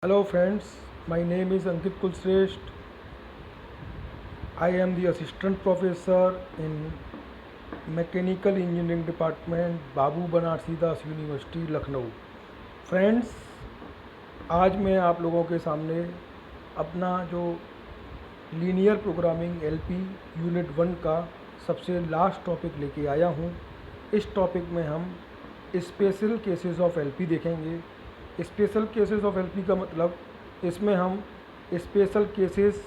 Hello friends, my name is Ankit Kulsresht. I am the assistant professor in Mechanical Engineering Department, Babu Banarasi Das university Lucknow. Friends, आज मैं आप लोगों के सामने अपना जो लीनियर प्रोग्रामिंग एलपी यूनिट 1 का सबसे लास्ट टॉपिक लेके आया हूँ। इस टॉपिक में हम स्पेशल केसेस ऑफ एलपी देखेंगे। स्पेशल केसेस ऑफ एलपी का मतलब इसमें हम special cases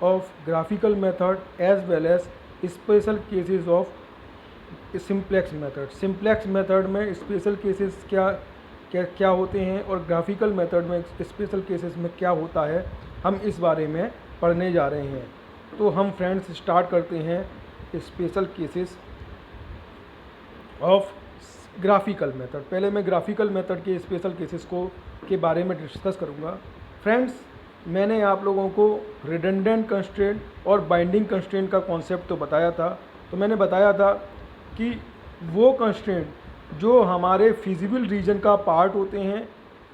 of graphical method as well as special cases of simplex method. Simplex method में स्पेशल केसेस क्या क्या क्या होते हैं और ग्राफिकल मेथड में स्पेशल केसेस में क्या होता है, हम इस बारे में पढ़ने जा रहे हैं। तो हम फ्रेंड्स स्टार्ट करते हैं special cases of graphical method. पहले मैं ग्राफिकल मेथड के स्पेशल केसेस के बारे में डिस्कस करूंगा। फ्रेंड्स, मैंने आप लोगों को रिडंडेंट कंस्ट्रेंट और बाइंडिंग कंस्ट्रेंट का कॉन्सेप्ट तो बताया था। तो मैंने बताया था कि वो कंस्ट्रेंट जो हमारे फिजिबल रीजन का पार्ट होते हैं,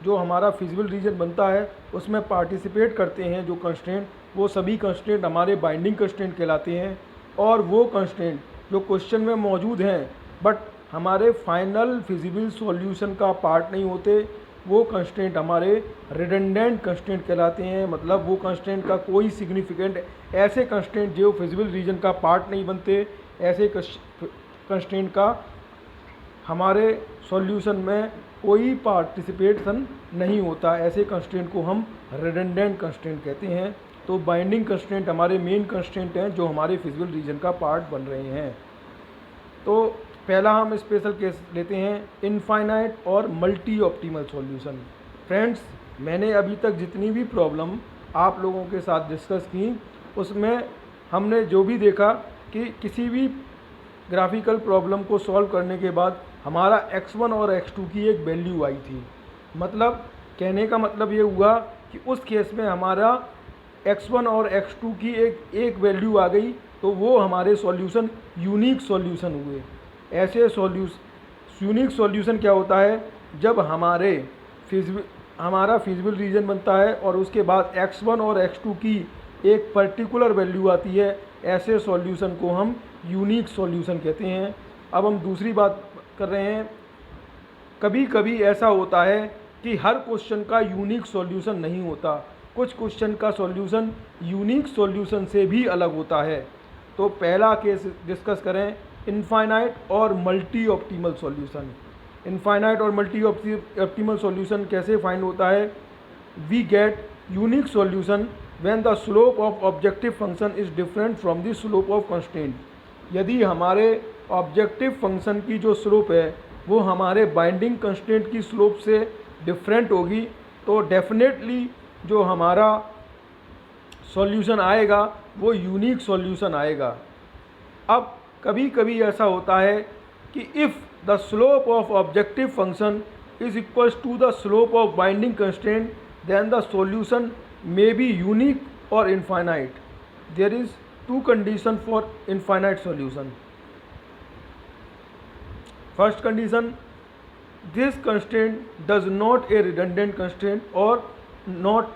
जो हमारा फिजिबल रीजन बनता है उसमें पार्टिसिपेट करते हैं जो कंस्ट्रेंट, वो सभी कंस्ट्रेंट हमारे बाइंडिंग कंस्ट्रेंट कहलाते हैं। और वो कंस्ट्रेंट जो क्वेश्चन में मौजूद हैं बट हमारे फाइनल फिजिबल सॉल्यूशन का पार्ट नहीं होते, वो कंस्ट्रेंट हमारे रिडंडेंट कंस्ट्रेंट कहलाते हैं। मतलब वो कंस्ट्रेंट का कोई सिग्निफिकेंट, ऐसे कंस्ट्रेंट जो फिजिबल रीजन का पार्ट नहीं बनते, ऐसे कंस्ट्रेंट का हमारे सॉल्यूशन में कोई पार्टिसिपेशन नहीं होता, ऐसे कंस्ट्रेंट को हम रिडंडेंट कंस्ट्रेंट कहते हैं। तो बाइंडिंग कंस्ट्रेंट हमारे मेन कंस्ट्रेंट हैं जो हमारे फिजिबल रीजन का पार्ट बन रहे हैं। तो पहला हम स्पेशल केस लेते हैं इनफाइनाइट और मल्टी ऑप्टिमल सॉल्यूशन। फ्रेंड्स, मैंने अभी तक जितनी भी प्रॉब्लम आप लोगों के साथ डिस्कस की उसमें हमने जो भी देखा कि किसी भी ग्राफिकल प्रॉब्लम को सॉल्व करने के बाद हमारा x1 और x2 की एक वैल्यू आई थी। मतलब कहने का मतलब ये हुआ कि उस केस में हमारा x1 और x2 की एक वैल्यू आ गई, तो वो हमारे सॉल्यूशन यूनिक सॉल्यूशन हुए। ऐसे यूनिक सॉल्यूशन क्या होता है, जब हमारा फिजिबल रीजन बनता है और उसके बाद x1 और x2 की एक पर्टिकुलर वैल्यू आती है, ऐसे सॉल्यूशन को हम यूनिक सॉल्यूशन कहते हैं। अब हम दूसरी बात कर रहे हैं, कभी कभी ऐसा होता है कि हर क्वेश्चन का यूनिक सॉल्यूशन नहीं होता, कुछ क्वेश्चन का सॉल्यूशन यूनिक सॉल्यूशन से भी अलग होता है। तो पहला केस डिस्कस करें इनफाइनाइट और मल्टी ऑप्टिमल सॉल्यूशन। इनफाइनाइट और मल्टी ऑप्टिमल सॉल्यूशन कैसे फाइंड होता है? We get unique solution when the slope of objective function is different from the slope of constraint. यदि हमारे ऑब्जेक्टिव फंक्शन की जो स्लोप है वो हमारे बाइंडिंग कंस्ट्रेंट की स्लोप से डिफरेंट होगी, तो डेफिनेटली जो हमारा सॉल्यूशन आएगा वो यूनिक सॉल्यूशन आएगा। अब कभी कभी ऐसा होता है कि if the slope of objective function is equals to the slope of binding constraint, then the solution may be unique और infinite. There is two condition for infinite solution. First condition, this constraint does not a redundant constraint or not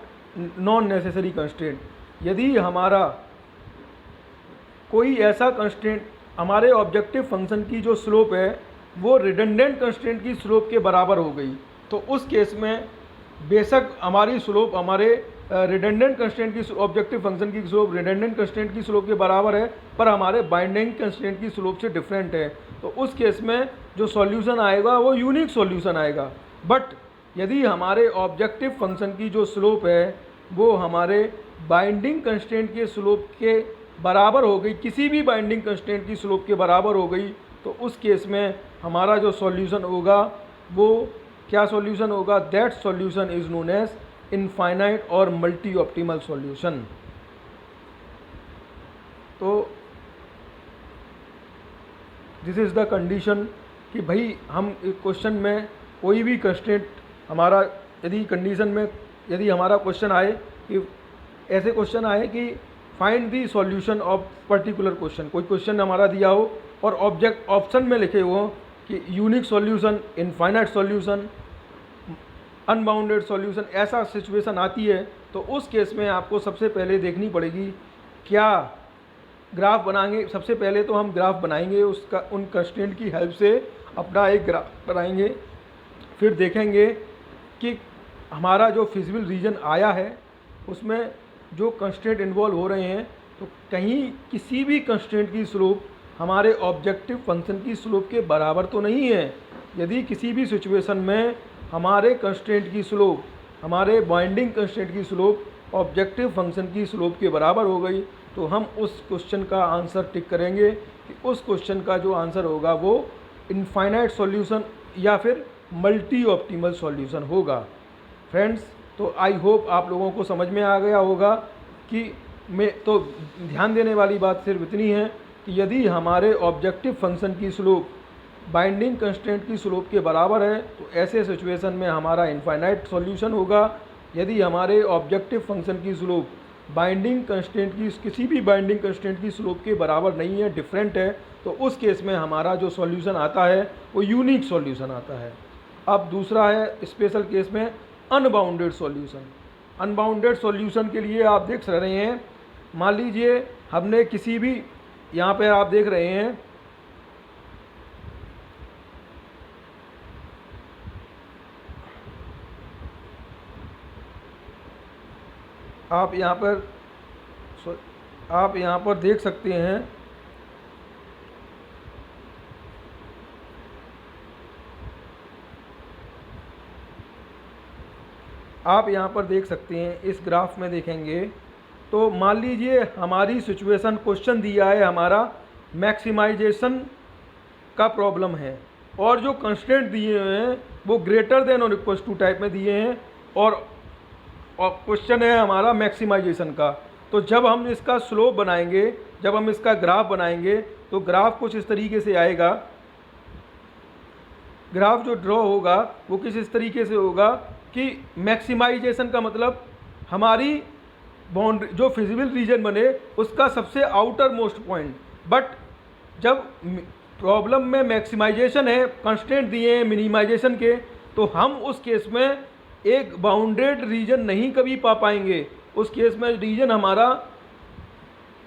non necessary constraint. यदि हमारा कोई ऐसा constraint, हमारे objective function की जो slope है वो रिडंडेंट कंस्ट्रेंट की स्लोप के बराबर हो गई, तो उस केस में बेशक हमारी स्लोप हमारे रिडंडेंट कंस्ट्रेंट की ऑब्जेक्टिव फंक्शन की स्लोप रिडंडेंट कंस्ट्रेंट की स्लोप के बराबर है, पर हमारे बाइंडिंग कंस्ट्रेंट की स्लोप से डिफरेंट है, तो उस केस में जो सॉल्यूशन आएगा वो यूनिक सॉल्यूशन आएगा। बट यदि हमारे ऑब्जेक्टिव फंक्शन की जो स्लोप है वो हमारे बाइंडिंग कंस्ट्रेंट के स्लोप के बराबर हो गई, किसी भी बाइंडिंग कंस्ट्रेंट की स्लोप के बराबर हो गई, तो उस केस में हमारा जो सॉल्यूशन होगा वो क्या सॉल्यूशन होगा? That solution is known as infinite और मल्टी ऑप्टिमल सॉल्यूशन। तो दिस इज़ द कंडीशन कि भाई हम क्वेश्चन में कोई भी कंस्ट्रेंट हमारा, यदि कंडीशन में यदि हमारा क्वेश्चन आए कि ऐसे क्वेश्चन आए कि find the solution of particular question, कोई क्वेश्चन हमारा दिया हो और ऑप्शन में लिखे हो कि unique solution, infinite solution, unbounded solution ऐसा सिचुएशन आती है, तो उस केस में आपको सबसे पहले देखनी पड़ेगी क्या ग्राफ बनाएंगे। सबसे पहले तो हम ग्राफ बनाएंगे, उसका उन कंस्ट्रेंट की हेल्प से अपना एक ग्राफ बनाएंगे। फिर देखेंगे कि हमारा जो फिजिबल रीजन आया है उसमें जो कंस्ट्रेंट इन्वॉल्व हो रहे हैं, तो कहीं किसी भी कंस्ट्रेंट की स्लोप हमारे ऑब्जेक्टिव फंक्शन की स्लोप के बराबर तो नहीं है। यदि किसी भी सिचुएशन में हमारे कंस्ट्रेंट की स्लोप, हमारे बाइंडिंग कंस्ट्रेंट की स्लोप ऑब्जेक्टिव फंक्शन की स्लोप के बराबर हो गई, तो हम उस क्वेश्चन का आंसर टिक करेंगे कि उस क्वेश्चन का जो आंसर होगा वो इनफाइनाइट सॉल्यूशन या फिर मल्टी ऑप्टिमल सॉल्यूशन होगा। फ्रेंड्स, तो आई होप आप लोगों को समझ में आ गया होगा कि मैं तो ध्यान देने वाली बात सिर्फ इतनी है कि यदि हमारे ऑब्जेक्टिव फंक्शन की स्लोप बाइंडिंग कंस्ट्रेंट की स्लोप के बराबर है, तो ऐसे सिचुएशन में हमारा इनफाइनाइट सॉल्यूशन होगा। यदि हमारे ऑब्जेक्टिव फंक्शन की स्लोप बाइंडिंग कंस्ट्रेंट की किसी भी बाइंडिंग कंस्ट्रेंट की स्लोप के बराबर नहीं है, डिफरेंट है, तो उस केस में हमारा जो सॉल्यूशन आता है वो यूनिक सॉल्यूशन आता है। अब दूसरा है स्पेशल केस में अनबाउंडेड सॉल्यूशन। अनबाउंडेड सॉल्यूशन के लिए आप देख रहे हैं, मान लीजिए हमने किसी भी, यहाँ पे आप देख रहे हैं आप यहाँ पर देख सकते हैं आप यहाँ पर देख सकते हैं, इस ग्राफ में देखेंगे तो मान लीजिए हमारी सिचुएशन क्वेश्चन दिया है, हमारा मैक्सिमाइजेशन का प्रॉब्लम है और जो कंस्ट्रेंट दिए हुए हैं वो ग्रेटर देन और इक्वल टू टाइप में दिए हैं और क्वेश्चन है हमारा मैक्सिमाइजेशन का। तो जब हम इसका स्लोप बनाएंगे, जब हम इसका ग्राफ बनाएंगे, तो ग्राफ कुछ इस तरीके से आएगा। ग्राफ जो ड्रॉ होगा वो किस इस तरीके से होगा कि मैक्सिमाइजेशन का मतलब हमारी बाउंड्री जो फिजिबल रीजन बने उसका सबसे आउटर मोस्ट पॉइंट। बट जब प्रॉब्लम में मैक्सिमाइजेशन है, कंस्ट्रेंट दिए हैं मिनिमाइजेशन के, तो हम उस केस में एक बाउंडेड रीजन नहीं कभी पा पाएंगे। उस केस में रीजन हमारा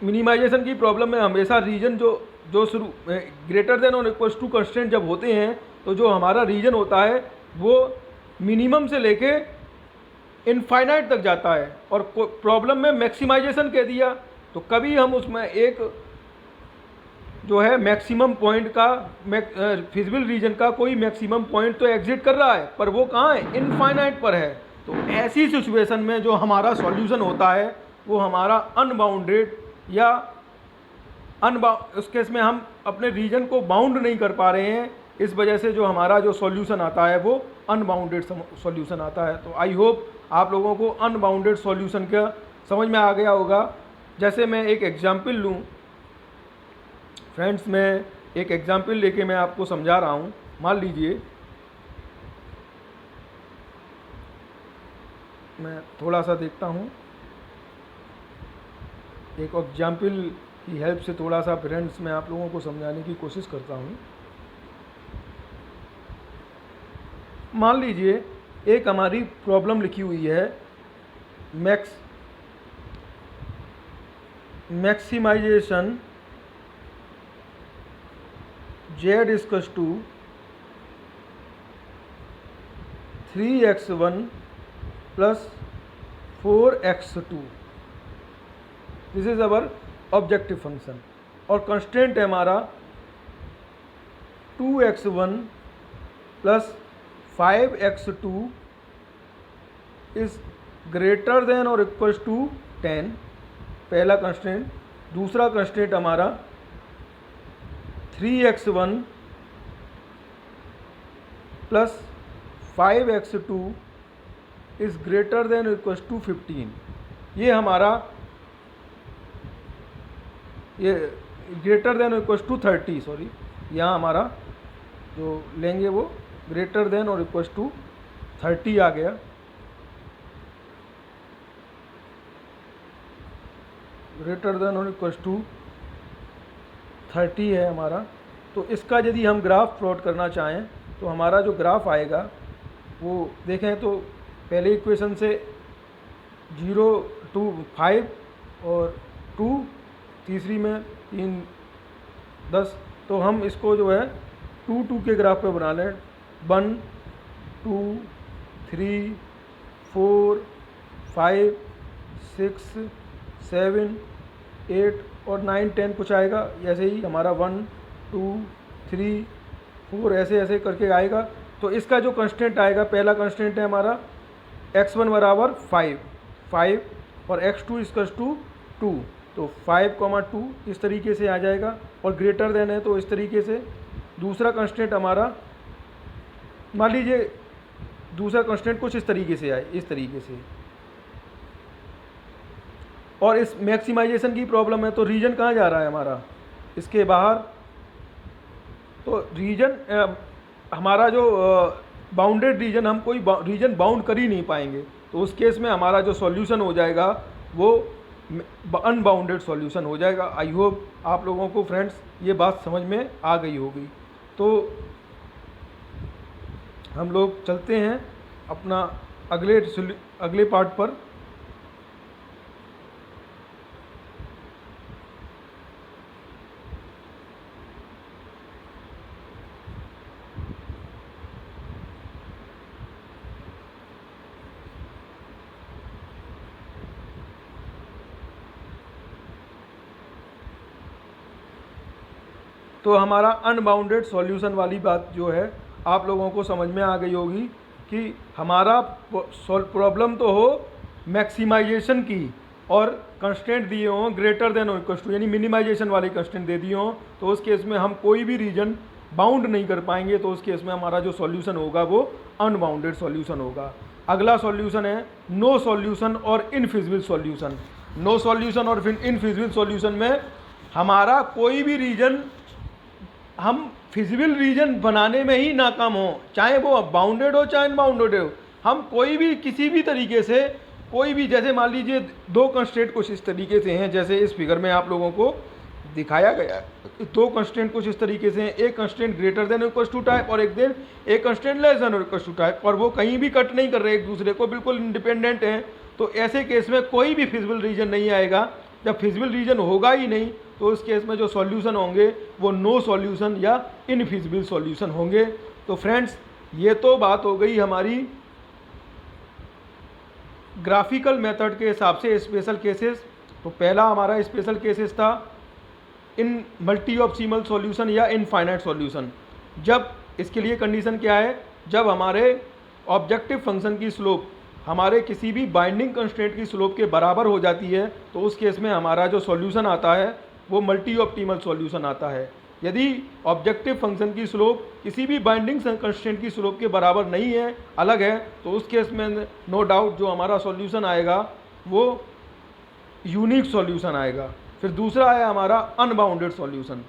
मिनिमाइजेशन की प्रॉब्लम में हमेशा रीजन जो शुरू ग्रेटर देन और इक्वल टू कंस्ट्रेंट जब होते हैं, तो जो हमारा रीजन होता है वो मिनिमम से लेके इनफाइनाइट तक जाता है। और प्रॉब्लम में मैक्सिमाइजेशन कह दिया तो कभी हम उसमें एक जो है मैक्सिमम पॉइंट का फिजिबल रीजन का कोई मैक्सिमम पॉइंट तो एग्जिट कर रहा है, पर वो कहाँ है, इनफाइनाइट पर है। तो ऐसी सिचुएशन में जो हमारा सॉल्यूशन होता है वो हमारा अनबाउंडेड या उस केस में हम अपने रीजन को बाउंड नहीं कर पा रहे हैं, इस वजह से जो हमारा जो सॉल्यूशन आता है वो अनबाउंडेड सॉल्यूशन आता है। तो आई होप आप लोगों को अनबाउंडेड सॉल्यूशन का समझ में आ गया होगा। जैसे मैं एक एग्जाम्पल लूँ फ्रेंड्स, मैं एक एग्जाम्पल लेके मैं आपको समझा रहा हूँ। मान लीजिए मैं थोड़ा सा देखता हूँ, एक एग्जाम्पल की हेल्प से थोड़ा सा फ्रेंड्स मैं आप लोगों को समझाने की कोशिश करता हूँ। मान लीजिए एक हमारी प्रॉब्लम लिखी हुई है maximization z equals to 3x1 plus 4x2। This is our objective function और कंस्ट्रेंट है हमारा 2x1 प्लस 5x2 इज ग्रेटर देन और इक्वल्स टू 10, पहला कंस्ट्रेंट। दूसरा कंस्ट्रेंट हमारा 3x1 प्लस 5x2 इज ग्रेटर देन और इक्वल्स टू 15। ये हमारा ये ग्रेटर देन और इक्वल्स टू 30, सॉरी, यहाँ हमारा जो लेंगे वो ग्रेटर देन और इक्वल्स टू 30 आ गया। ग्रेटर देन और इक्वल्स टू 30 है हमारा। तो इसका यदि हम ग्राफ प्लॉट करना चाहें तो हमारा जो ग्राफ आएगा वो देखें तो पहले इक्वेशन से 0 to 5 और 2, तीसरी में 3 10, तो हम इसको जो है 2 2 के ग्राफ पे बना लें। 1 2 3 4 5 6 7 8 और 9 10 कुछ आएगा, ऐसे ही हमारा 1 2 3 4 ऐसे ऐसे करके आएगा। तो इसका जो कंस्टेंट आएगा, पहला कंस्टेंट है हमारा x1 बराबर 5 और x2 इक्वल्स टू 2, तो 5, 2 इस तरीके से आ जाएगा, और ग्रेटर देन है तो इस तरीके से। दूसरा कंस्टेंट हमारा, मान लीजिए दूसरा कंस्टेंट कुछ इस तरीके से आए, इस तरीके से। और इस मैक्सिमाइजेशन की प्रॉब्लम है, तो रीजन कहाँ जा रहा है हमारा, इसके बाहर। तो रीजन हमारा जो बाउंडेड रीजन, हम कोई रीजन बाउंड कर ही नहीं पाएंगे, तो उस केस में हमारा जो सॉल्यूशन हो जाएगा वो अनबाउंडेड सॉल्यूशन हो जाएगा। आई होप आप लोगों को फ्रेंड्स ये बात समझ में आ गई होगी। तो हम लोग चलते हैं अपना अगले पार्ट पर। तो हमारा अनबाउंडेड सॉल्यूशन वाली बात जो है आप लोगों को समझ में आ गई होगी कि हमारा प्रॉब्लम तो हो मैक्सिमाइजेशन की, और कंस्टेंट दिए हों ग्रेटर देन और इक्वल टू, यानी मिनिमाइजेशन वाले कंस्टेंट दे दिए हों, तो उस केस में हम कोई भी रीजन बाउंड नहीं कर पाएंगे, तो उस केस में हमारा जो सॉल्यूशन होगा वो अनबाउंडेड सॉल्यूशन होगा। अगला सॉल्यूशन है नो सॉल्यूशन और इनफिजिबल सॉल्यूशन। नो सॉल्यूशन और इनफिजिबल सॉल्यूशन में हमारा कोई भी रीजन, हम फिजिबल रीजन बनाने में ही नाकाम हो, चाहे वो बाउंडेड हो चाहे अनबाउंडेड हो, हम कोई भी किसी भी तरीके से कोई भी, जैसे मान लीजिए दो कंस्ट्रेंट कुछ इस तरीके से हैं, जैसे इस फिगर में आप लोगों को दिखाया गया है। दो कंस्ट्रेंट कुछ इस तरीके से हैं, एक constraint greater than equal to type और एक constraint less than equal to type, और वो कहीं भी कट नहीं कर रहे एक दूसरे को, बिल्कुल इंडिपेंडेंट हैं। तो ऐसे केस में कोई भी फिजिबल रीजन नहीं आएगा। जब फिजिबल रीजन होगा ही नहीं, तो उस केस में जो सॉल्यूशन होंगे वो नो सॉल्यूशन या इनफिजिबल सॉल्यूशन होंगे। तो फ्रेंड्स ये तो बात हो गई हमारी ग्राफिकल मेथड के हिसाब से स्पेशल केसेस। तो पहला हमारा स्पेशल केसेस था इन मल्टी ऑप्टिमल सॉल्यूशन या इनफाइनाइट सॉल्यूशन। जब इसके लिए कंडीशन क्या है, जब हमारे ऑब्जेक्टिव फंक्शन की स्लोप हमारे किसी भी बाइंडिंग कंस्ट्रेंट की स्लोप के बराबर हो जाती है, तो उस केस में हमारा जो सॉल्यूशन आता है वो मल्टी ऑप्टिमल सॉल्यूशन आता है। यदि ऑब्जेक्टिव फंक्शन की स्लोप किसी भी बाइंडिंग कंस्ट्रेंट की स्लोप के बराबर नहीं है, अलग है, तो उस केस में नो डाउट जो हमारा सॉल्यूशन आएगा वो यूनिक सॉल्यूशन आएगा। फिर दूसरा है हमारा अनबाउंडेड सॉल्यूशन।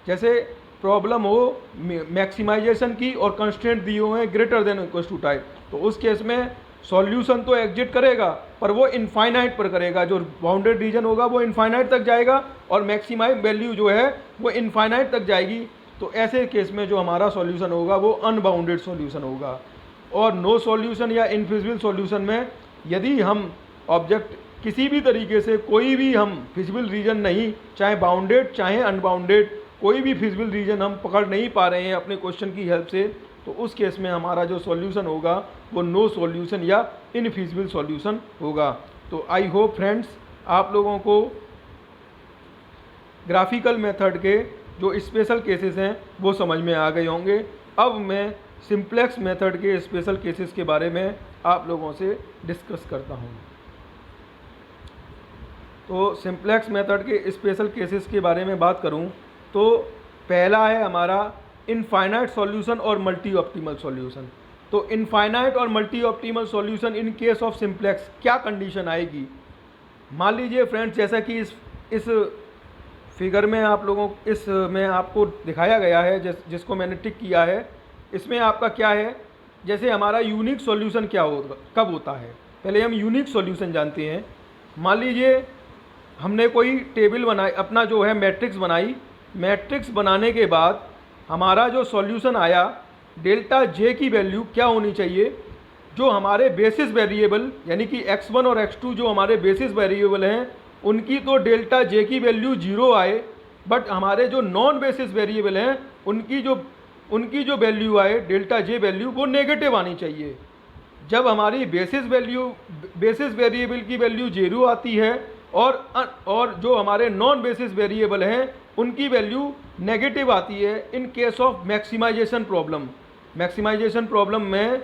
जैसे प्रॉब्लम हो मैक्सिमाइजेशन की और कंस्ट्रेंट दिए हुए हैं greater than equal to type, तो उस केस में सॉल्यूशन तो एग्जिट करेगा पर वो इनफाइनाइट पर करेगा। जो बाउंडेड रीजन होगा वो इनफाइनाइट तक जाएगा और मैक्सिमाइज वैल्यू जो है वो इनफाइनाइट तक जाएगी। तो ऐसे केस में जो हमारा सॉल्यूशन होगा वो अनबाउंडेड सॉल्यूशन होगा। और नो सॉल्यूशन या इनफिजिबल सॉल्यूशन में यदि हम ऑब्जेक्ट किसी भी तरीके से कोई भी हम फिजिबल रीजन नहीं, चाहे बाउंडेड चाहे अनबाउंडेड, कोई भी फिजिबल रीजन हम पकड़ नहीं पा रहे हैं अपने क्वेश्चन की हेल्प से, तो उस केस में हमारा जो सॉल्यूशन होगा वो नो सॉल्यूशन या इनफिजिबल सॉल्यूशन होगा। तो आई होप फ्रेंड्स आप लोगों को ग्राफिकल मेथड के जो स्पेशल केसेस हैं वो समझ में आ गए होंगे। अब मैं सिंप्लेक्स मेथड के स्पेशल केसेस के बारे में आप लोगों से डिस्कस करता हूँ। तो सिंप्लेक्स मेथड के स्पेशल केसेस के बारे में बात करूँ तो पहला है हमारा इनफाइनाइट सॉल्यूशन और मल्टी ऑप्टिमल सॉल्यूशन। तो इनफाइनाइट और multi optimal solution in case of simplex क्या कंडीशन आएगी। मान लीजिए फ्रेंड्स, जैसा कि इस फिगर में आप लोगों में आपको दिखाया गया है, जिसको मैंने टिक किया है, इसमें आपका क्या है, जैसे हमारा यूनिक सॉल्यूशन क्या होगा, कब होता है। पहले हम यूनिक सॉल्यूशन जानते हैं। मान लीजिए हमने कोई टेबल बनाई, अपना जो है मैट्रिक्स बनाई, मैट्रिक्स बनाने के बाद हमारा जो सॉल्यूशन आया, डेल्टा जे की वैल्यू क्या होनी चाहिए, जो हमारे बेसिस वेरिएबल यानी कि x1 और x2 जो हमारे बेसिस वेरिएबल हैं उनकी तो डेल्टा जे की वैल्यू 0 आए, बट हमारे जो नॉन बेसिस वेरिएबल हैं उनकी जो वैल्यू आए डेल्टा जे वैल्यू वो नेगेटिव आनी चाहिए। जब हमारी बेसिस वेरिएबल की वैल्यू 0 आती है और जो हमारे नॉन बेसिस वेरिएबल हैं उनकी वैल्यू नेगेटिव आती है in case of maximization problem में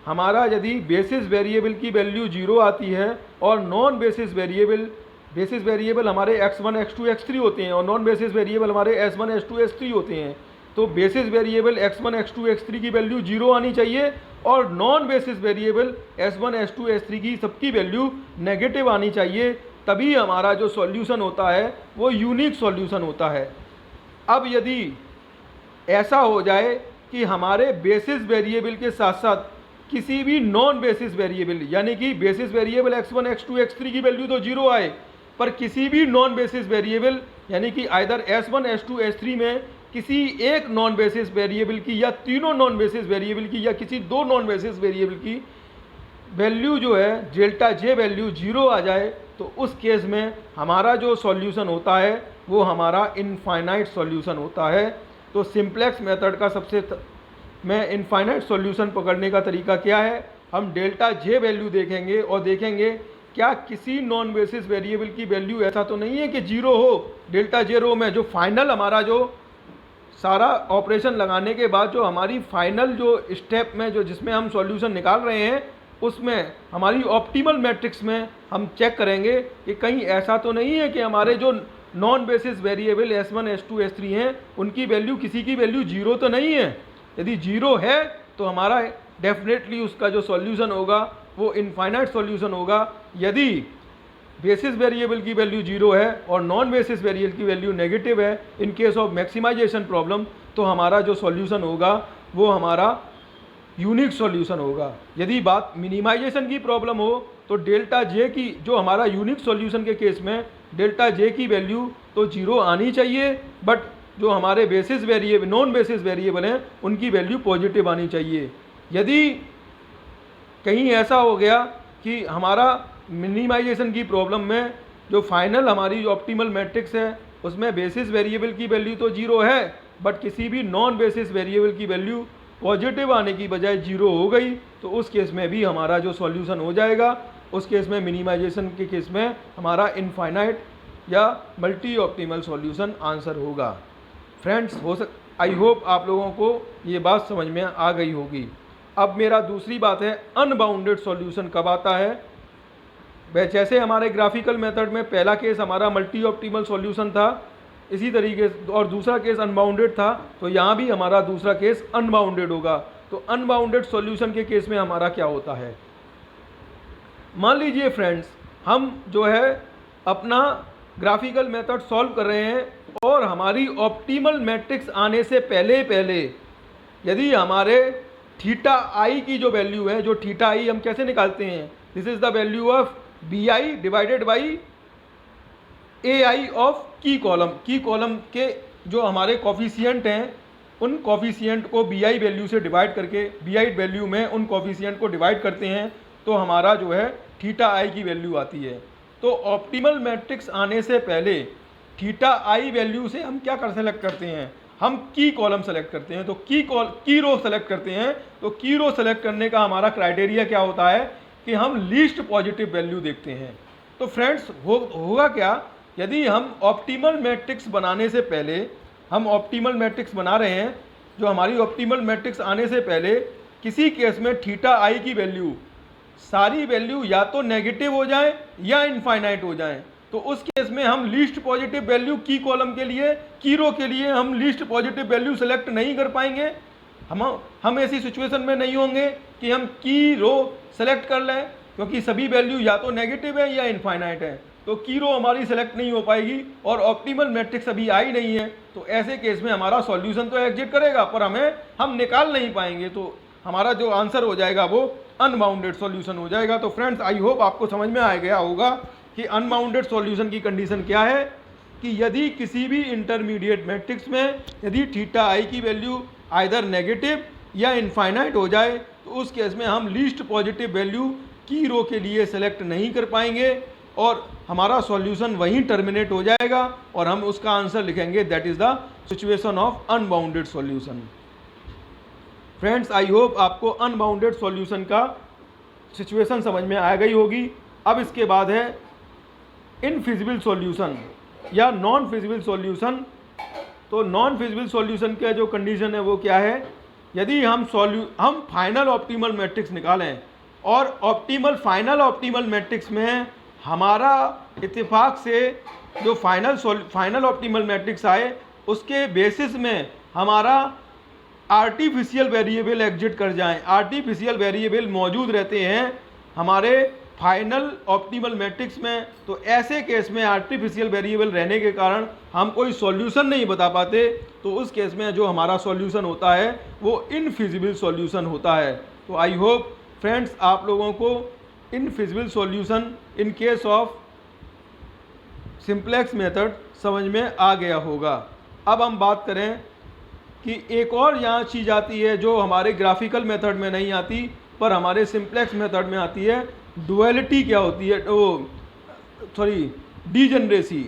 हमारा यदि बेसिस वेरिएबल की वैल्यू 0 आती है और नॉन बेसिस वेरिएबल हमारे x1 x2 x3 होते हैं और नॉन बेसिस वेरिएबल हमारे s1 s2 s3 होते हैं, तो basis variable x1 x2 x3 की वैल्यू 0 आनी चाहिए और non basis variable s1 s2 s3 की सबकी वैल्यू नेगेटिव आनी चाहिए, तभी हमारा जो सॉल्यूशन होता है वो यूनिक सॉल्यूशन होता है। अब यदि ऐसा हो जाए कि हमारे बेसिस वेरिएबल के साथ साथ किसी भी नॉन बेसिस वेरिएबल यानी कि basis variable x1 x2 x3 की वैल्यू तो 0 आए, पर किसी भी नॉन बेसिस वेरिएबल यानी कि आइदर s1 s2 s3 में किसी एक नॉन बेसिस वेरिएबल की या तीनों नॉन बेसिस वेरिएबल की या किसी दो नॉन बेसिस वेरिएबल की वैल्यू जो है डेल्टा जे वैल्यू 0 आ जाए, तो उस केस में हमारा जो सॉल्यूशन होता है वो हमारा इनफाइनाइट सॉल्यूशन होता है। तो सिंप्लेक्स मेथड का मैं इनफाइनाइट सॉल्यूशन पकड़ने का तरीका क्या है, हम डेल्टा जे वैल्यू देखेंगे और देखेंगे क्या किसी नॉन बेसिस वेरिएबल की वैल्यू ऐसा तो नहीं है कि 0 हो डेल्टा जे रो में, जो फाइनल हमारा जो सारा ऑपरेशन लगाने के बाद जो हमारी फाइनल जो स्टेप में जो जिसमें हम सॉल्यूशन निकाल रहे हैं उसमें हमारी ऑप्टिमल मैट्रिक्स में हम चेक करेंगे कि कहीं ऐसा तो नहीं है कि हमारे जो non basis variable s1 s2 s3 हैं उनकी वैल्यू किसी की वैल्यू 0 तो नहीं है। यदि 0 है तो हमारा डेफिनेटली उसका जो सॉल्यूशन होगा वो इनफाइनाइट सॉल्यूशन होगा। यदि बेसिस वेरिएबल की वैल्यू 0 है और नॉन बेसिस वेरिएबल की वैल्यू नेगेटिव है in case of maximization problem, तो हमारा जो सॉल्यूशन होगा वो हमारा यूनिक सॉल्यूशन होगा। यदि बात मिनिमाइजेशन की प्रॉब्लम हो तो डेल्टा जे की जो हमारा यूनिक सॉल्यूशन के केस में डेल्टा जे की वैल्यू तो 0 आनी चाहिए, बट जो हमारे basis variable non basis variable हैं उनकी वैल्यू पॉजिटिव आनी चाहिए। यदि कहीं ऐसा हो गया कि हमारा मिनिमाइजेशन की प्रॉब्लम में जो फाइनल हमारी ऑप्टिमल मैट्रिक्स है उसमें बेसिस वेरिएबल की वैल्यू तो 0 है, बट किसी भी नॉन बेसिस वेरिएबल की वैल्यू पॉजिटिव आने की बजाय 0 हो गई, तो उस केस में भी हमारा जो सॉल्यूशन हो जाएगा उस केस में मिनिमाइजेशन के केस में हमारा इनफाइनाइट या मल्टी ऑप्टिमल सॉल्यूशन आंसर होगा। फ्रेंड्स आई होप आप लोगों को ये बात समझ में आ गई होगी। अब मेरा दूसरी बात है अनबाउंडेड सॉल्यूशन कब आता है। वह जैसे हमारे ग्राफिकल मेथड में पहला केस हमारा मल्टी ऑप्टिमल सॉल्यूशन था, इसी तरीके और दूसरा केस अनबाउंडेड था, तो यहाँ भी हमारा दूसरा केस अनबाउंडेड होगा। तो अनबाउंडेड सॉल्यूशन के केस में हमारा क्या होता है, मान लीजिए फ्रेंड्स हम जो है अपना ग्राफिकल मेथड सॉल्व कर रहे हैं और हमारी ऑप्टिमल मैट्रिक्स आने से पहले यदि हमारे थीटा आई की जो वैल्यू है, जो थीटा आई हम कैसे निकालते हैं, this is the value of B I divided by A I of की कॉलम के जो हमारे कॉफिशिएंट हैं उन कॉफिशिएंट को बी आई वैल्यू से डिवाइड करके बी आई वैल्यू में उन कॉफिशिएंट को डिवाइड करते हैं तो हमारा जो है थीटा आई की वैल्यू आती है। तो ऑप्टिमल मैट्रिक्स आने से पहले थीटा आई वैल्यू से हम क्या सेलेक्ट करते हैं, हम की कॉलम सेलेक्ट करते हैं। तो की रो सेलेक्ट करते हैं। तो की रो सेलेक्ट करने का हमारा क्राइटेरिया क्या होता है कि हम लीस्ट पॉजिटिव वैल्यू देखते हैं। तो फ्रेंड्स होगा क्या, यदि हम ऑप्टिमल मैट्रिक्स बनाने से पहले हम ऑप्टिमल मैट्रिक्स बना रहे हैं, जो हमारी ऑप्टिमल मैट्रिक्स आने से पहले किसी केस में थीटा आई की वैल्यू सारी वैल्यू या तो नेगेटिव हो जाए या इनफाइनाइट हो जाए, तो उस केस में हम लीस्ट पॉजिटिव वैल्यू की कॉलम के लिए की रो के लिए हम लीस्ट पॉजिटिव वैल्यू सेलेक्ट नहीं कर पाएंगे। हम ऐसी सिचुएशन में नहीं होंगे कि हम की रो सेलेक्ट कर लें, क्योंकि सभी वैल्यू या तो नेगेटिव है या इनफाइनाइट है, तो की रो हमारी सेलेक्ट नहीं हो पाएगी और ऑप्टिमल मैट्रिक्स अभी आई नहीं है। तो ऐसे केस में हमारा सॉल्यूशन तो एग्जिट करेगा पर हम निकाल नहीं पाएंगे, तो हमारा जो आंसर हो जाएगा वो अनबाउंडेड सॉल्यूशन हो जाएगा। तो फ्रेंड्स आई होप आपको समझ में आ गया होगा कि अनबाउंडेड सॉल्यूशन की कंडीशन क्या है, कि यदि किसी भी इंटरमीडिएट मैट्रिक्स में यदि थीटा आई की वैल्यू आइदर नेगेटिव या इनफाइनाइट हो जाए तो उस केस में हम लीस्ट पॉजिटिव वैल्यू की रो के लिए सेलेक्ट नहीं कर पाएंगे और हमारा सॉल्यूशन वहीं टर्मिनेट हो जाएगा और हम उसका आंसर लिखेंगे that is the situation of unbounded solution. Friends, I hope आपको अनबाउंडेड सॉल्यूशन का सिचुएशन समझ में आ गई होगी। अब इसके बाद है इनफिजिबल सॉल्यूशन या नॉन फिजिबल सॉल्यूशन। तो नॉन फिजिबल सॉल्यूशन का जो कंडीशन है वो क्या है, यदि हम फाइनल ऑप्टिमल मैट्रिक्स निकालें और फाइनल ऑप्टिमल मैट्रिक्स में हमारा इत्तेफाक से जो फाइनल ऑप्टिमल मैट्रिक्स आए उसके बेसिस में हमारा आर्टिफिशियल वेरिएबल एग्जिट कर जाएं, आर्टिफिशियल वेरिएबल मौजूद रहते हैं हमारे फाइनल ऑप्टिमल मैट्रिक्स में, तो ऐसे केस में आर्टिफिशियल वेरिएबल रहने के कारण हम कोई सॉल्यूशन नहीं बता पाते, तो उस केस में जो हमारा सॉल्यूशन होता है वो इनफिजिबल सॉल्यूशन होता है। तो आई होप फ्रेंड्स आप लोगों को infeasible solution in case of simplex method समझ में आ गया होगा। अब हम बात करें कि एक और यहाँ चीज़ आती है जो हमारे ग्राफिकल मेथड में नहीं आती पर हमारे सिंप्लेक्स मेथड में आती है। डुअलिटी क्या होती है, degeneracy,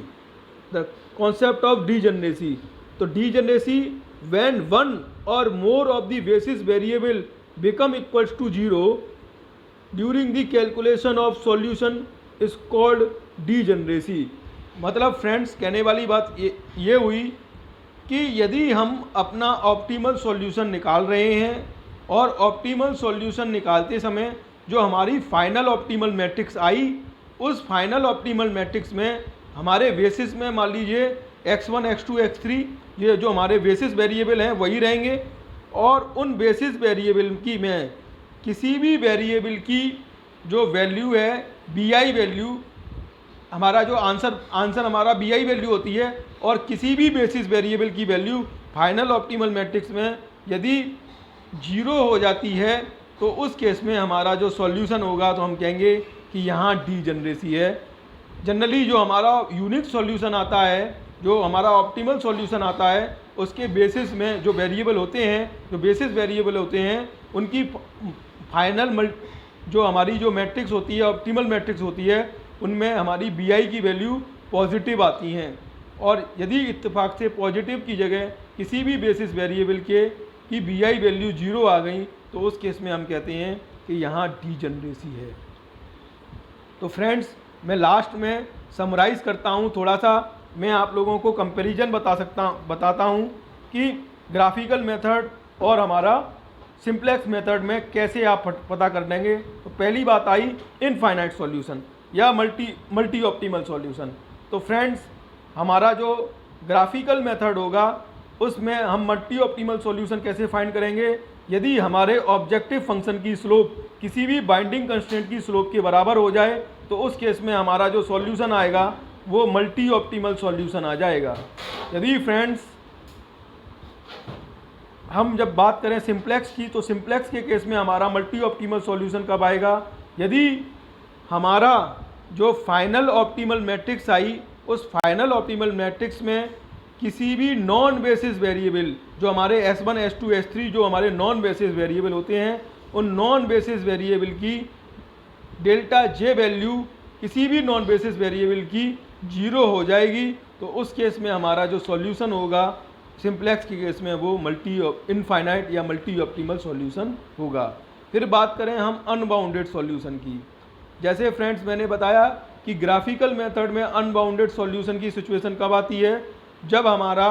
the concept of degeneracy. तो डीजनरेसी व्हेन वन और more of the basis variable become equals to 0 during the calculation of solution is called degeneracy. मतलब फ्रेंड्स कहने वाली बात ये हुई कि यदि हम अपना ऑप्टिमल सॉल्यूशन निकाल रहे हैं और ऑप्टिमल सॉल्यूशन निकालते समय जो हमारी फाइनल ऑप्टिमल मैट्रिक्स आई उस फाइनल ऑप्टिमल मैट्रिक्स में हमारे बेसिस में मान लीजिए x1 x2 x3 ये जो हमारे बेसिस वेरिएबल हैं वही रहेंगे और उन बेसिस वेरिएबल की में किसी भी वेरिएबल की जो वैल्यू है bi वैल्यू, हमारा जो आंसर हमारा bi वैल्यू होती है और किसी भी बेसिस वेरिएबल की वैल्यू फाइनल ऑप्टिमल मैट्रिक्स में यदि 0 हो जाती है तो उस केस में हमारा जो सॉल्यूशन होगा तो हम कहेंगे कि यहाँ डीजनरेसी है। जनरली जो हमारा यूनिक सॉल्यूशन आता है, जो हमारा ऑप्टिमल सॉल्यूशन आता है, उसके बेसिस में जो वेरिएबल होते हैं, जो बेसिस वेरिएबल होते हैं उनकी फाइनल जो हमारी जो मैट्रिक्स होती है, ऑप्टिमल मैट्रिक्स होती है, उनमें हमारी bi की वैल्यू पॉजिटिव आती हैं और यदि इत्तेफाक से पॉजिटिव की जगह किसी भी बेसिस वेरिएबल की bi वैल्यू 0 आ गई तो उस केस में हम कहते हैं कि यहाँ डीजनरेसी है। तो फ्रेंड्स मैं लास्ट में समराइज़ करता हूँ, थोड़ा सा मैं आप लोगों को कंपैरिजन बताता हूँ कि ग्राफिकल मेथड और हमारा सिंप्लेक्स मेथड में कैसे आप पता कर लेंगे। तो पहली बात आई इनफाइनाइट सॉल्यूशन या मल्टी ऑप्टिमल सॉल्यूशन। तो फ्रेंड्स हमारा जो ग्राफिकल मेथड होगा उसमें हम मल्टी ऑप्टिमल सॉल्यूशन कैसे फाइंड करेंगे, यदि हमारे ऑब्जेक्टिव फंक्शन की स्लोप किसी भी बाइंडिंग कंस्ट्रेंट की स्लोप के बराबर हो जाए तो उस केस में हमारा जो सॉल्यूशन आएगा वो मल्टी ऑप्टिमल सॉल्यूशन आ जाएगा। यदि फ्रेंड्स हम जब बात करें सिंप्लेक्स की, तो सिंप्लेक्स के केस में हमारा मल्टी ऑप्टिमल सॉल्यूशन कब आएगा, यदि हमारा जो फाइनल ऑप्टिमल मैट्रिक्स आई उस फाइनल ऑप्टिमल मैट्रिक्स में किसी भी नॉन बेसिस वेरिएबल जो हमारे S1 S2 S3 जो हमारे नॉन बेसिस वेरिएबल होते हैं उन नॉन बेसिस वेरिएबल की डेल्टा J वैल्यू किसी भी नॉन बेसिस वेरिएबल की 0 हो जाएगी तो उस केस में हमारा जो सॉल्यूशन होगा सिंप्लेक्स के केस में वो इनफाइनाइट या मल्टी ऑप्टिमल सॉल्यूशन होगा। फिर बात करें हम अनबाउंडेड सॉल्यूशन की, जैसे फ्रेंड्स मैंने बताया कि ग्राफिकल मेथड में अनबाउंडेड सॉल्यूशन की सिचुएशन कब आती है, जब हमारा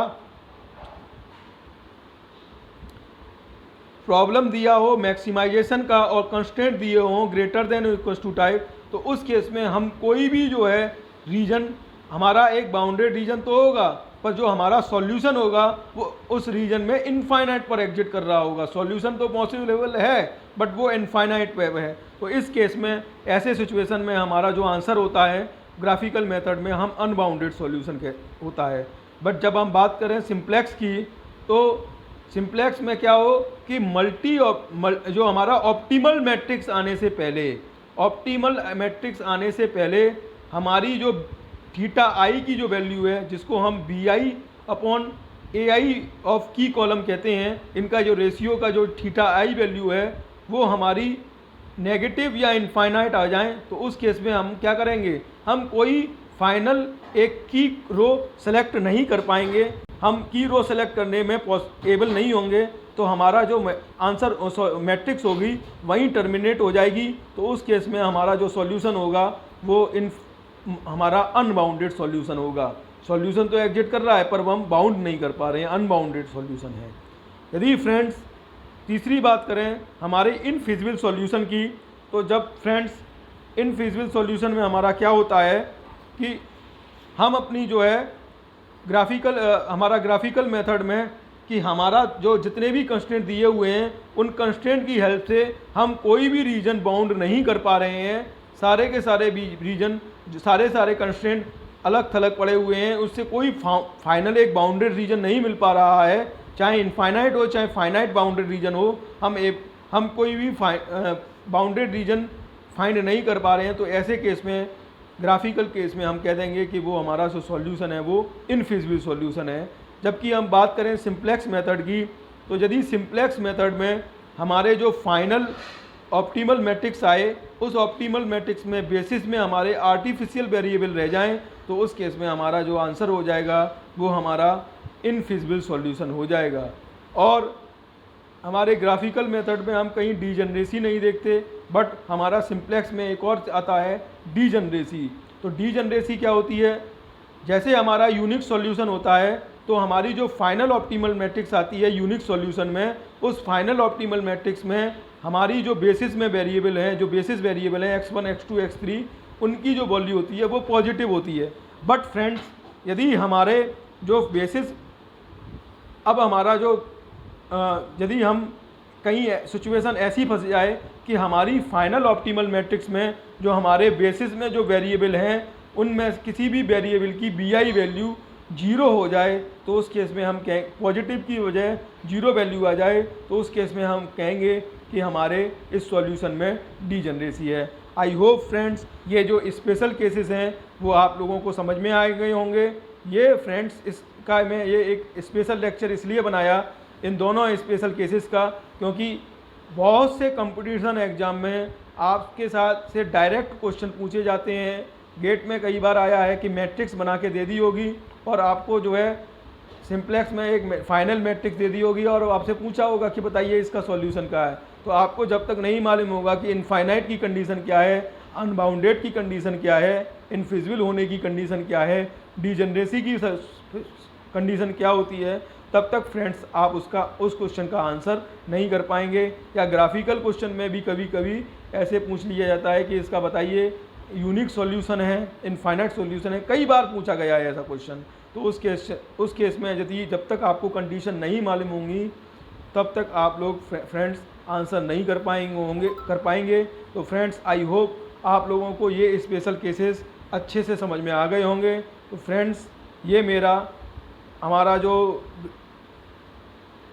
प्रॉब्लम दिया हो मैक्सिमाइजेशन का और कंस्ट्रेंट दिए हो greater than equal to type, तो उस केस में हम कोई भी जो है रीजन हमारा एक बाउंडेड रीजन तो होगा पर जो हमारा सॉल्यूशन होगा वो उस रीजन में इनफाइनाइट पर एग्जिट कर रहा होगा। सॉल्यूशन तो पॉसिबल है बट वो इनफाइनाइट पे है। तो इस केस में ऐसे सिचुएशन में हमारा जो आंसर होता है ग्राफिकल मेथड में हम अनबाउंडेड सॉल्यूशन के होता है। बट जब हम बात करें सिंप्लेक्स की, तो सिंप्लेक्स में क्या हो कि जो हमारा ऑप्टिमल मैट्रिक्स आने से पहले हमारी जो थीटा आई की जो वैल्यू है जिसको हम bi अपॉन AI ऑफ की कॉलम कहते हैं, इनका जो रेशियो का जो थीटा आई वैल्यू है वो हमारी नेगेटिव या इनफाइनाइट आ जाएं, तो उस केस में हम क्या करेंगे, हम कोई फाइनल एक की रो सेलेक्ट नहीं कर पाएंगे, हम की रो सेलेक्ट करने में एबल नहीं होंगे, तो हमारा जो आंसर मैट्रिक्स होगी वहीं टर्मिनेट हो जाएगी। तो उस केस में हमारा जो सॉल्यूशन होगा वो हमारा अनबाउंडेड सॉल्यूशन होगा। सॉल्यूशन तो एग्जिट कर रहा है पर हम बाउंड नहीं कर पा रहे हैं, अनबाउंडेड सॉल्यूशन है। यदि फ्रेंड्स तीसरी बात करें हमारे इनफिजिबल सॉल्यूशन की, तो जब फ्रेंड्स इनफिजिबल सॉल्यूशन में हमारा क्या होता है कि हम अपनी जो है हमारा ग्राफिकल मेथड में कि हमारा जो जितने भी कंस्ट्रेंट दिए हुए हैं उन कंस्ट्रेंट की हेल्प से हम कोई भी रीजन बाउंड नहीं कर पा रहे हैं। सारे के सारे भी रीजन, सारे कंस्ट्रेंट अलग थलग पड़े हुए हैं, उससे कोई फाइनल एक बाउंडेड रीजन नहीं मिल पा रहा है, चाहे इनफाइनाइट हो चाहे फाइनाइट बाउंडेड रीजन हो, हम कोई भी बाउंडेड रीजन फाइंड नहीं कर पा रहे हैं। तो ऐसे केस में, ग्राफिकल केस में हम कह देंगे कि वो हमारा जो सॉल्यूशन है वो इनफिजिबल सॉल्यूशन है। जबकि हम बात करें सिंप्लेक्स मेथड की, तो यदि सिंप्लेक्स मेथड में हमारे जो फाइनल ऑप्टिमल मैट्रिक्स आए, उस ऑप्टिमल मैट्रिक्स में बेसिस में हमारे आर्टिफिशियल वेरिएबल रह जाएं, तो उस केस में हमारा जो आंसर हो जाएगा वो हमारा इनफिजिबल सॉल्यूशन हो जाएगा। और हमारे ग्राफिकल मेथड में हम कहीं डीजनरेसी नहीं देखते, बट हमारा सिंप्लेक्स में एक और आता है डीजनरेसी। तो डीजनरेसी क्या होती है, जैसे हमारा यूनिक सॉल्यूशन होता है तो हमारी जो फाइनल ऑप्टिमल मैट्रिक्स आती है यूनिक सॉल्यूशन में, उस फाइनल ऑप्टिमल मैट्रिक्स में हमारी जो बेसिस में वेरिएबल हैं, जो बेसिस वेरिएबल हैं x1 x2 x3, उनकी जो वैल्यू होती है वो पॉजिटिव होती है। बट फ्रेंड्स यदि हमारे जो बेसिस, अब हमारा जो यदि हम कहीं सिचुएशन ऐसी फंस जाए कि हमारी फाइनल ऑप्टिमल मैट्रिक्स में जो हमारे बेसिस में जो वेरिएबल हैं उनमें किसी भी वेरिएबल की BI वैल्यू 0 हो जाए, तो उस केस में हम कहें पॉजिटिव की बजाय 0 वैल्यू आ जाए, तो उस केस में हम कहेंगे कि हमारे इस सॉल्यूशन में डीजनरेसी है। आई होप फ्रेंड्स ये जो स्पेशल केसेस हैं वो आप लोगों को समझ में आ गए होंगे। ये फ्रेंड्स इसका मैं ये एक स्पेशल लेक्चर इसलिए बनाया इन दोनों स्पेशल केसेस का, क्योंकि बहुत से कंपटीशन एग्जाम में आपके साथ से डायरेक्ट क्वेश्चन पूछे जाते हैं। गेट में कई बार आया है कि मैट्रिक्स बना के दे दी होगी और आपको जो है सिंप्लेक्स में एक फाइनल मैट्रिक्स दे दी होगी और आपसे पूछा होगा कि बताइए इसका सॉल्यूशन क्या है। तो आपको जब तक नहीं मालूम होगा कि इनफाइनाइट की कंडीशन क्या है, अनबाउंडेड की कंडीशन क्या है, इनफिजिबल होने की कंडीशन क्या है, डीजनरेसी की कंडीशन क्या होती है, तब तक फ्रेंड्स आप उस क्वेश्चन का आंसर नहीं कर पाएंगे। या ग्राफिकल क्वेश्चन में भी कभी कभी ऐसे पूछ लिया जाता है कि इसका बताइए यूनिक सॉल्यूशन है, इनफाइनाइट सॉल्यूशन है, कई बार पूछा गया है ऐसा क्वेश्चन। तो उस केस में यदि जब तक आपको कंडीशन नहीं मालूम होंगी तब तक आप लोग फ्रेंड्स आंसर नहीं कर पाएंगे। तो फ्रेंड्स आई होप आप लोगों को ये स्पेशल केसेस अच्छे से समझ में आ गए होंगे। तो फ्रेंड्स ये हमारा जो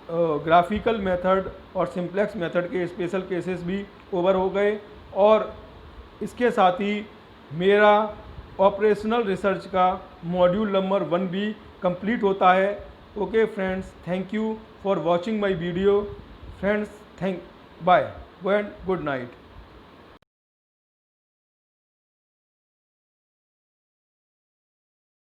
ग्राफिकल मेथड और सिंप्लेक्स मेथड के स्पेशल केसेस भी ओवर हो गए, और इसके साथ ही मेरा ऑपरेशनल रिसर्च का मॉड्यूल नंबर 1 भी कंप्लीट होता है। Okay friends, thank you for watching my video friends, bye and good night.